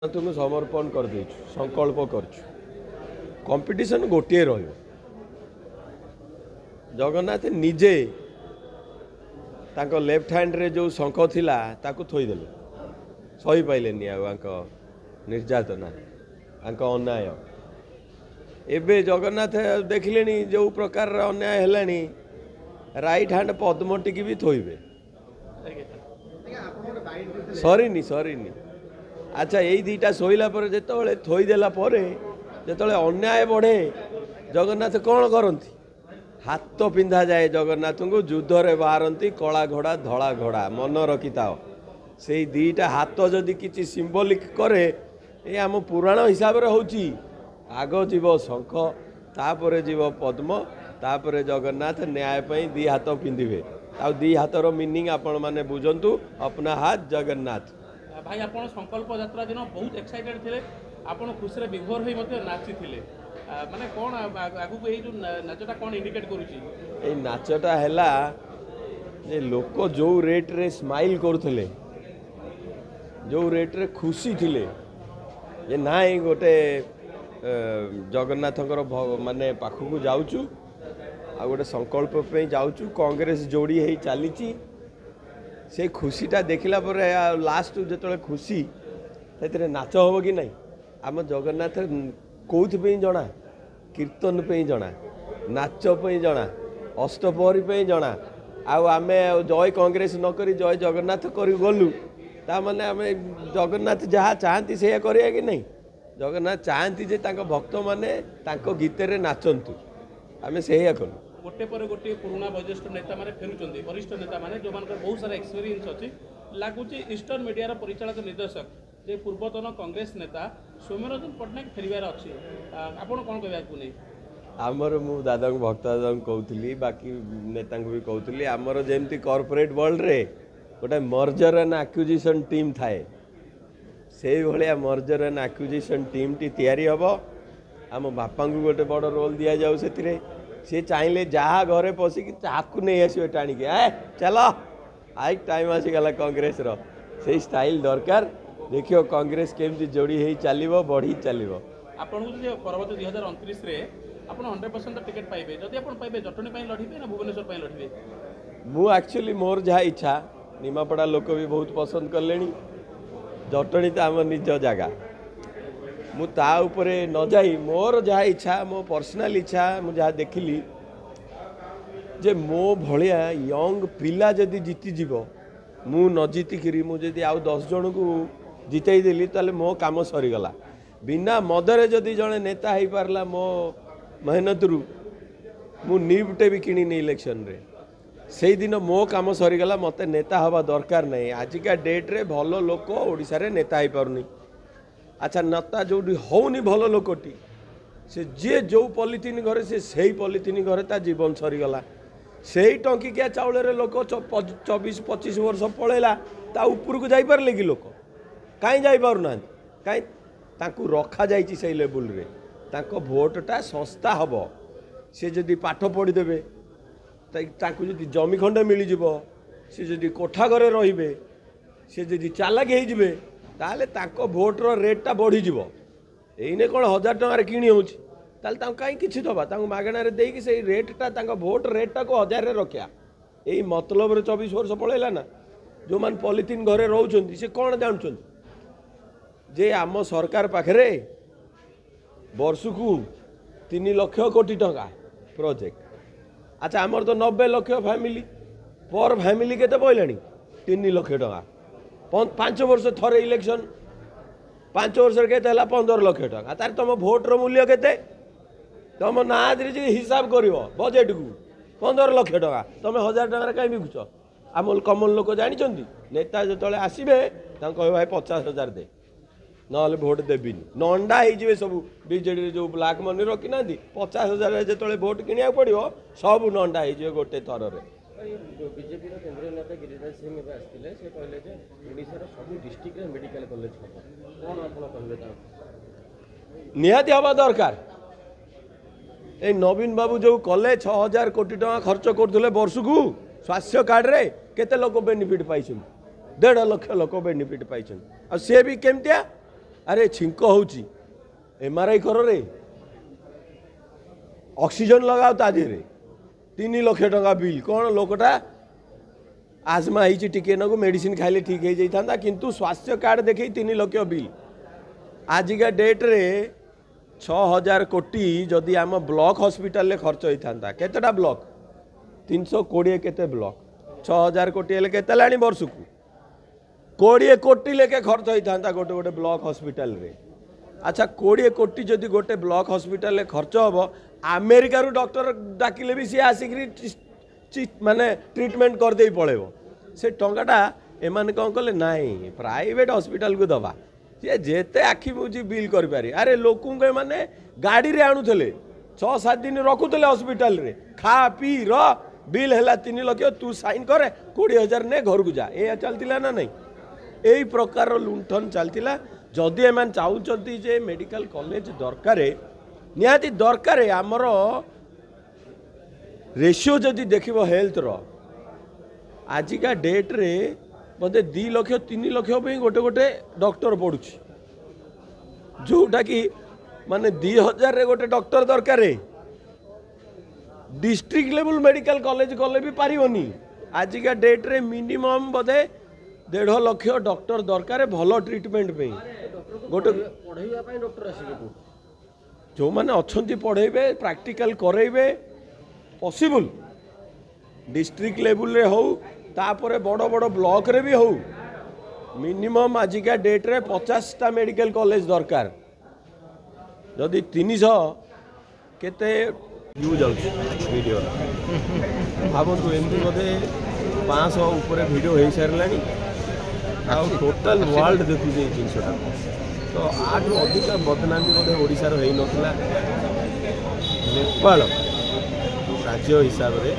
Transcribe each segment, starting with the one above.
तुम समर्पण कर दे संकल्प कर कंपटीशन गोटे रही जगन्नाथ निजे तांको लेफ्ट हैंड रे जो शंख थिला ताकू थोईदेले सही पाइले निर्यातना अन्याय एबे जगन्नाथ देखिले जो प्रकार अन्याय है राइट हैंड पद्म टिकी भी थोइबे सरीनी सरीनी अच्छा यही दीटा शोला जो थोईदेला जो अन्याय बढ़े जगन्नाथ कौन करती हाथ पिंधा जाए जगन्नाथ को युद्ध रे बाहरती कला घोड़ा धला घोड़ा मन रखी था से दीटा हाथ जदि किसी सिंबलिक करे ये आम पुराण हिसाब से होची आग जीव शंख तापर जीव पद्म तापर जगन्नाथ न्याय दी हाथ पिंधे आ दी हाथर मीनिंग आपण माने बुझंतु अपना हाथ जगन्नाथ भाई आप संकल्प यात्रा दिन बहुत एक्साइटेड थे आप खुशी में विभोर हो नाची थे माने कौन आगु ये नाचटा कौन इंडिकेट करुच्ची नाचटा हैला जे लोक जो रेट रे स्माइल करथले जो रेट रे खुशी थिले ये नाई गोटे जगन्नाथंकर माने पाखकू जाऊचु आ गोटे संकल्प पे जाऊचु कांग्रेस जोड़ी है चली से खुशीटा देखला पर लास्ट जो खुशी से नाच हम कि नहीं आम जगन्नाथ कौथि जना कीर्तन पे जना नाच पे जना अष्टपहरी पे जना आम जय कांग्रेस नक जय जगन्नाथ कर गलु ताने आम जगन्नाथ जहाँ चाहती से करिया कि नहीं जगन्नाथ चाहती जे भक्त माने गीत रे नाचंतु आम से कलु गोटे पर गोटे पुराना वरिष्ठ नेता माने फेरुचंदी वरिष्ठ नेता माने जो मानकर बहुत सारा एक्सपीरियंस अच्छी लगुच ईस्टर्न मीडिया परिचालक निर्देशक जे पूर्वतन कांग्रेस नेता सौम्यरंजन पट्टनायक फेरबार अच्छी आपड़ कौन कहूँ नहीं आमर मु दादा को भक्त दादा को कहूली बाकी नेता भी कहूली आमर जमती कॉर्पोरेट वर्ल्ड रे गोटे मर्जर एंड एक्विजिशन टीम थाए से भाया मर्जर एंड एक्विजिशन टीम टी तैयारी हम आम बापा को गोटे बड़ रोल दि जाऊ से सी चाहिए जहाँ घरे पशिकी चाकू नहीं आसो टाणिक चल आई टाइम आसीगला कांग्रेस से स्टाइल दरकार देखियो कांग्रेस केमती जोड़ी हो चलो बढ़ी चलो आपको परवर्त 2029 आप 100% टिकेट पाइबे जदि आप पाइबे जटणी लड़े ना भुवनेश्वर लड़े मु एक्चुअली मोर जहाँ इच्छा निमापड़ा लोक भी बहुत पसंद कले जटणी तो आम निज जगह मुता उपरे न जाई मोर जहाँ इच्छा मो पर्सनल इच्छा मु जहाँ देखिली जे मो भलिया यंग पिला जदि जीतीजीव मु न जीतिकी मुझे आउ 10 जन को जितई देली ताले मो काम सरीगला बिना मदरे जदि जड़े नेता हो पारला मो मेहनत रु मु निफ्टे भी किणी इलेक्शन रे से दिन मो काम सरीगला मते नेता हवा दरकार नहीं आजिका डेट रे भल लोक ओडिशा रे नेता हो पारुनी अच्छा नेता जो होनी भल लोकटी से जे जो पॉलिथिन घरे से सही पॉलिथिन घरे ता जीवन सरीगला से टंकिकिया चाउल लोक 24-25 वर्ष पलैला ता ऊपर को जापारे कि लोक कहीं जापार ना कहीं रखा जाइए से लेवल रे तांको भोटटा सस्ता हम सी जदि पाठ पढ़ीदे जदि जमी खंडे मिल सी जदि कोठा घरे रे सी जदि चालाक हो ताले तांको भोटर रेटा बढ़ी जीवो एने कौन 1000 टंकार किणी हो कहीं किसी दबा मागणार देकी से रेटा तांको भोट रेटा को 1000 रे रखा यही मतलब रे 24 वर्ष पलैला ना जो मान पॉलिथिन घरे रोचंती से कौन जानुंट जे आम सरकार पाखरे वर्ष को 3 लाख कोटी टंका प्रोजेक्ट अच्छा आमर तो 90 लाख फैमिली पर फैमिली केते पइलानी 3 लाख टंका 5 वर्ष थरे इलेक्शन 5 वर्ष के 15 लाख टका तार तुम भोटर मूल्य के तुम ना हिसाब कर बजेट को 15 लाख टका तुम 1000 टकर कहीं बिकुच आम कमन लोक जानते नेता जो आसवे कह भाई 50,000 दे ना भोट देवी नंडा हो सब बीजेडी जो ब्लाक मनी रखी ना 50,000 जो भोट किणा पड़ो सब नंडा हो गोटे थर बीजेपी केंद्रीय नेता गिरिराज सिंह आसते से कहले ओडिशार सब डिस्ट्रिक्ट मेडिकल कॉलेज कौन आप निहाती हवा दरकार ए नवीन बाबू जो कले 6,000 कोटी टका खर्च करते वर्ष को स्वास्थ्य कार्ड रे केते लोक बेनिफिट पाई 1.5 लाख लोक बेनिफिट पाई सी भी केमतिया अरे छिंक होची एमआरआई कर रे ऑक्सीजन लगाओ ता देहरे 3 लाख टंका बिल कौन लोकटा आजमा होती टिके नाकू मेडिसिन खाइले ठीक हो जाता किंतु स्वास्थ्य कार्ड देखे 3 लाख बिल आजिका डेट रे 6000 कोटी जदि आम ब्लॉक हॉस्पिटल ले खर्च होता केतेटा ब्लॉक 320 केते ब्लॉक 6000 कोटी हेले केते लाणी वर्ष को 20 कोटी लेके खर्च होता गोटे गोटे ब्लॉक हॉस्पिटल रे अच्छा 20 कोटी जदि गोटे ब्लॉक हॉस्पिटल ले खर्च हम अमेरिका रू डॉक्टर डाकिले भी सी आसिक माने ट्रीटमेंट कर दे पड़ेबो से टंकाटा एमान कौन कले नाई प्राइवेट हॉस्पिटल को दबा सी जेते आखि मुझी बिल कर पारे अरे लोक माने गाड़ी रे आणुथले 6-7 दिन रखुले हॉस्पिटल रे खा पी र बिल है 3 लाख तू साइन करे 20,000 ने घर को जा ए चलतिला ना नहीं यही प्रकार लुंठन चलतिला जदि एमान चाहूचंती जे मेडिकल कॉलेज दरकार निहाती दरकार आमर रेशियो जदि देखिबो हेल्थ रो आजिका डेट रे बोधे 2 लाख 3 लाख गोटे गोटे डॉक्टर पड़ुछि जोटा कि माने 2000 रे गोटे डॉक्टर दरकार डिस्ट्रिक्ट लेवल मेडिकल कॉलेज गले भी पारिबनी आजिका डेट रे मिनिमम बोधे 1.5 लाख डॉक्टर दरकार भल ट्रीटमेंट पे गोटे पढ़ाइबा पई डॉक्टर आसीबे जो माने अच्छी पढ़ेबे प्रैक्टिकल करेबे पॉसिबल डिस्ट्रिक्ट लेवल रे हो तापरे बड़ बड़ ब्लॉक रे भी हो मिनिमम आजिका डेट रे 50टा मेडिकल कॉलेज दरकार जदि 300 केते व्यू जाउछि वीडियो भावतु एमती बोधे 500 ऊपर वीडियो हो सारानी आ टोटल वर्ल्ड देखु जे जिनसटा तो आठ अधिक बदनामी बोधे ओडिशार हो नथिला नेपाल राज्य हिसाब रे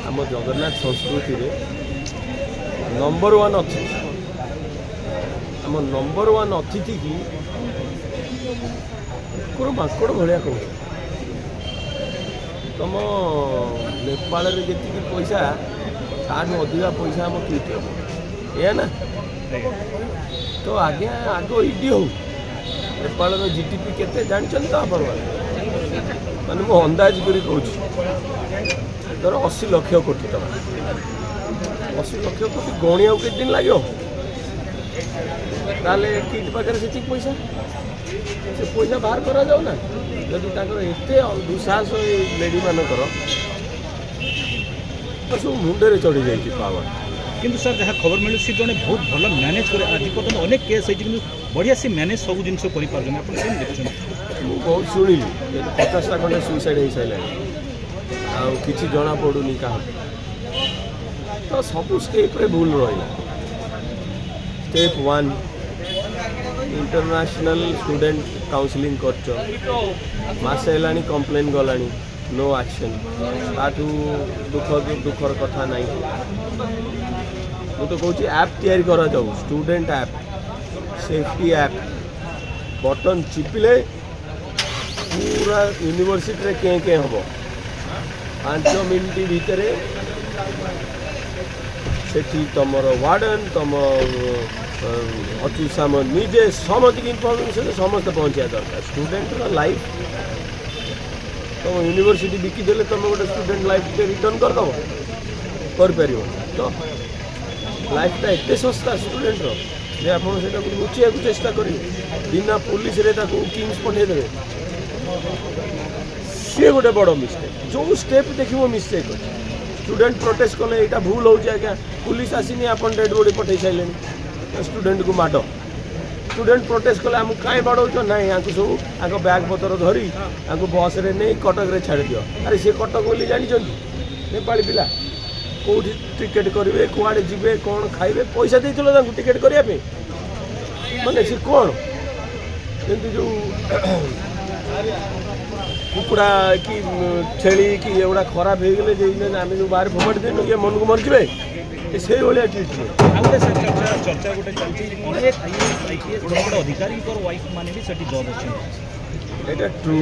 आम जगन्नाथ संस्कृति रे नंबर 1 अतिथि आम नंबर 1 अतिथि की माकड़ भाया कह तुम नेपाल रे जी पैसा ताठू अधिका पैसा आम किट ए ना तो आगे आग इडी हो नेपाल जीडीपी केते जानछन तो आपण माने मो अंदाज करी कहूँ धर 80 लाख कोटी टका 80 लाख कोटी गणिया के दिन लगे ताले किट पाखे से पैसा से पैसा बाहर करा जाऊ ना जदि एते दुस्साहस लेडी मानकर सब मुंडे चढ़ी जाइए पावर किंतु सर जहाँ खबर मिलू सी जड़े बहुत भल मैनेज करे आज पर्यटन अनेक केस होती कि बढ़िया सी मैनेज सब जिन देखते बहुत शुणिली 50टा खंडे सुइसाइड हो सारे आि जना पड़ूनी क्या तो सब स्टेप रे भूल रहा स्टेप 1 इंटरनेशनल स्टूडेंट काउंसलिंग कर मासे है कंप्लेन गलानी नो एक्शन ताठू दुखर कथा नहीं तो कहूँ ऐप तैयारी करा जाऊ student app safety app button चिपिले पूरा यूनिवर्सिटी रे के हम 5 मिनट भितर से तुम वार्डन तुम अचु साम निजे समस्त इनफर्मेशन समस्त पहुँचा दरकार स्टूडेंट लाइफ तुम यूनिवर्सिटी बिकिदेले तुम गोटे स्टूडेंट लाइफ रिटर्न करदेव कर तो लाइफटा एत सस्ता स्टूडेंट रे आप लुचिया चेष्टा करेंगे बिना पुलिस रे किंग्स पठेदेवे सी गोटे बड़ मिस्टेक जो स्टेप देखो मिस्टेक स्टूडेंट प्रोटेस्ट कले यहाँ भूल हो आज्ञा पुलिस आसनी आप डेड बॉडी पठे सारे स्टूडेंट को माड स्टूडेंट प्रोटेस्ट कले आमको कहीं बाड़ौच ना यहाँ सब आग बैग पतर धरी आगे बस रे नहीं कटक रे छाड़ दियो अरे सी कटक बोली जानी नेपाली पिला कौटी टिकेट करेंगे कुआड़े जी कौन खाइबे पैसा देते टिकेट करने माने सी कौन जो कुकुड़ा कि छेली कि एगुड़ा खराब हो गले आम जो बाहर फोपाड़ी देनु ये मन को मरजे से भाया ट्रिटमेंट चर्चा गोटे चलती अधिकारी वाइफ मैंने भी जॉब अच्छे ट्रू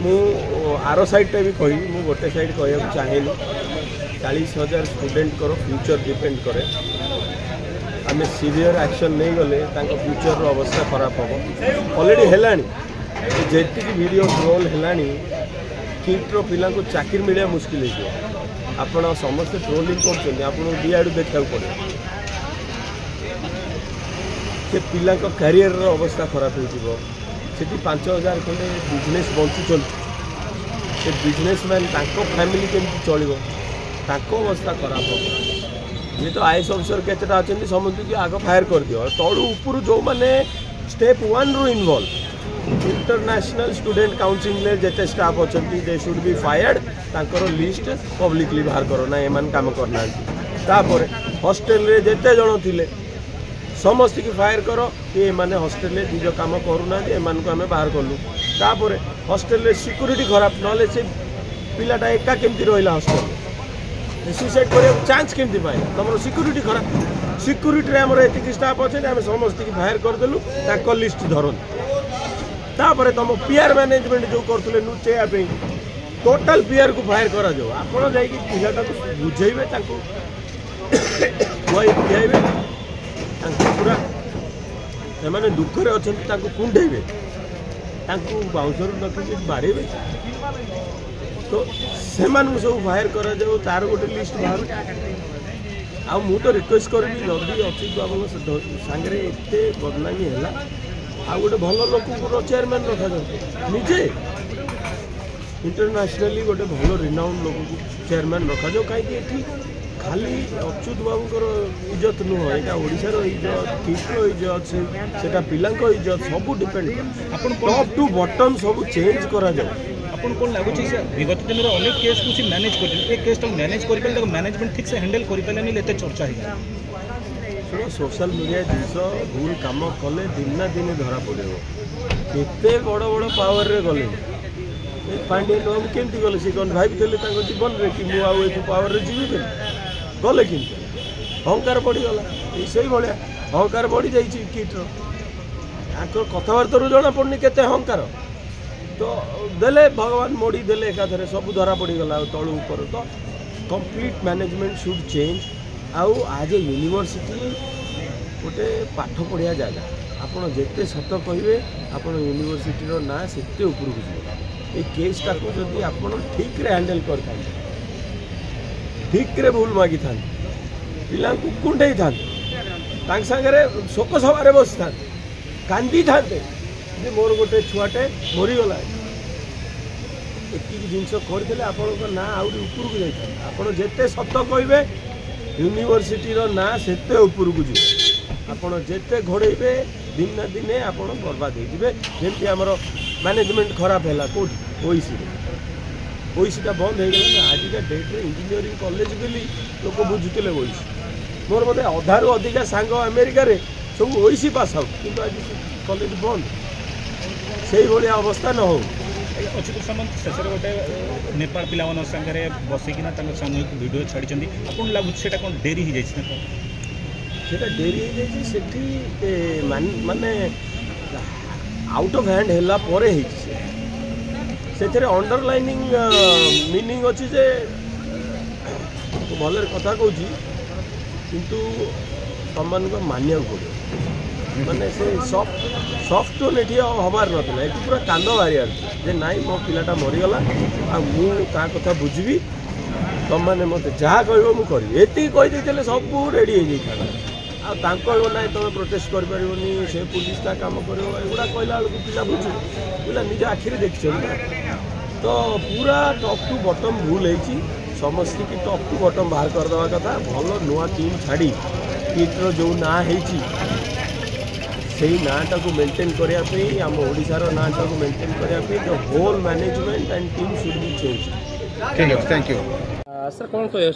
मु आर साइडटा भी कही मु गोटे साइड कह चाहेनी 40,000 स्टूडेंट फ्यूचर डिपेंड करे आ आम सीवियर एक्शन नहीं गले फ्यूचर अवस्था खराब हम ऑलरेडी है जी वीडियो ट्रोल है किट्र पिला चाकरी मिले मुस्किल आप समस्त ट्रोलिंग कर दी आड़ देखा पड़े से पिला कैरियर अवस्था खराब हो 5,000 खंडे बिजनेस बंचुं से बिजनेसमैन फैमिली केमती चलो अवस्था खराब हम ये तो आईएएस अफिसर केतेटा अच्छा समस्त की आग फायर कर दियो तलू उपर जो मैंने स्टेप 1 रु इनवॉल्व इंटरनेशनल स्टूडेंट काउंसिल जिते स्टाफ अच्छा दे शुड बी फायर्ड तांकर लिस्ट पब्लिकली बाहर करो ना एमान काम करना तापर हॉस्टेल रे जेते जण थिले समस्त की फायर करो कि मैंने हॉस्टेल में निज कम करूना एमान को आम बाहर कलु तापर हॉस्टेल में सिक्यूरीटी खराब ना से पिलाटा एका केमती रहा हॉस्टेल सुसाइड कर चांस केमती पाए तुम सिक्यूरीटी खराब सिक्यूरीटी आमर एति स्टाफ अच्छे आम समस्त की फायर करदेलु लिस्ट धरन तापर तुम पीआर मैनेजमेंट जो करते लुचेवाई टोटाल पीआर को फायर करा जाओ आपड़ जाटा बुझेबे खुआइबे पूरा से दुखरे अच्छा कुंडेबे बाउंसर रखिए बाड़े तो से सब फायर कर तार गोटे लिस्ट बाहर आ मु तो रिक्वेस्ट करी जल्दी अच्युत बाबू सांगे एत बदनामी है आ गोटे भल लोक चेयरमैन रखा जाए निजे इंटरनेशनली गोटे भल रिनाउंड लोक चेयरमैन रखा जाओ कहीं खाली अच्युत बाबूर इज्जत नुह यहाँ ओडार इज्जत किट्र इज्जत से पिला इज्जत सब डिपेंड टॉप टू बॉटम सब चेंज करा जाए आपन कौन लगुच विगत दिन में अनेक केस को मैनेज कर केस मैनेज कर मैनेजमेंट ठीक से हैंडल कर पारे चर्चा है शुण सोशल मीडिया जिस भूल कम कले दिन ना दिन धरा पड़े केते बड़ बड़ पावर रे गले पांडियन बाबू केमती गले सी कौन भाई जीवन में कि मुझे पावर रे जीवी गले कि अहंकार बढ़ीगला से भाया अहंकार बढ़ी जाइए किट्र कथबार्ता जना पड़नी के अहंकार तो देले भगवान मोड़ी देले एकाथरे सब धरा पड़ीगला तलू ऊपर तो कंप्लीट मैनेजमेंट शुड चेंज आउ आज ए यूनिवर्सिटी गोटे पाठ पढ़िया जगह आपड़ जिते सत कहे आप यूनिवर्सिटी ना सेते उपरକୁ ଯିବ ए केसटा को जदि आप ठीक रे हैंडल करते ठीक रे भूल मागी था पिला कुंडे था सागर शोक सभार बसी था कांदी था मोर गोटे छुआटे मरीगला एतिक जिनस करते आपण ना आहरी उपरକୁ जाता आप जिते सत कहे यूनिवर्सिटी ना सेते उपरକୁ जीव आपण जिते घोड़े दिन ना दिने आप बर्बाद होते जमी आमर मैनेजमेंट खराब है कौट ओईसीटा बंद हो गला आजिका डेट्रे इंजीनियरिंग कॉलेज बोली लोक बुझुते ओईसी मोर मत अधारू अधिका सांग अमेरिका सब ओईसी पास आउट कि आज कॉलेज बंद से भाया अवस्था न हो अच्युत सामंत शेष गोटे नेपाल पिला सागर बसिकिना सामूहिक वीडियो छाड़ी आपन लगुच कौन डेरी हो जाए डेरी हो जाए माने आउट ऑफ हैंड है पर से अंडरलाइनिंग मीनिंग अच्छी जे तो भल कथा कहूँ किंतु तुम मान मानिया पड़े माने से सॉफ्ट टोन ये हबार ना ये पूरा कांद बाहर जे नाई मो पिलाटा मरीगला आ कथा बुझी तुम मैंने मत जहाँ कह मुझे ये कहीदे सब रेडी हो जाता ना तुम प्रोटेस्ट कर से पुलिस ता काम कर एगुड़ा कहला बेलू पिला बुझे पिला निज आखिरी देखी तो पूरा टॉप टू बॉटम भूल है समस्त की टॉप टू बॉटम बाहर करदे कथा भल नुआ टीम छाड़ी किट्र जो ना से नाटा को मेंटेन करने आम ओडिशार नाटा को मेंटेन करने the whole management and team should be change. ठीक है, थैंक यू सर कौन कहे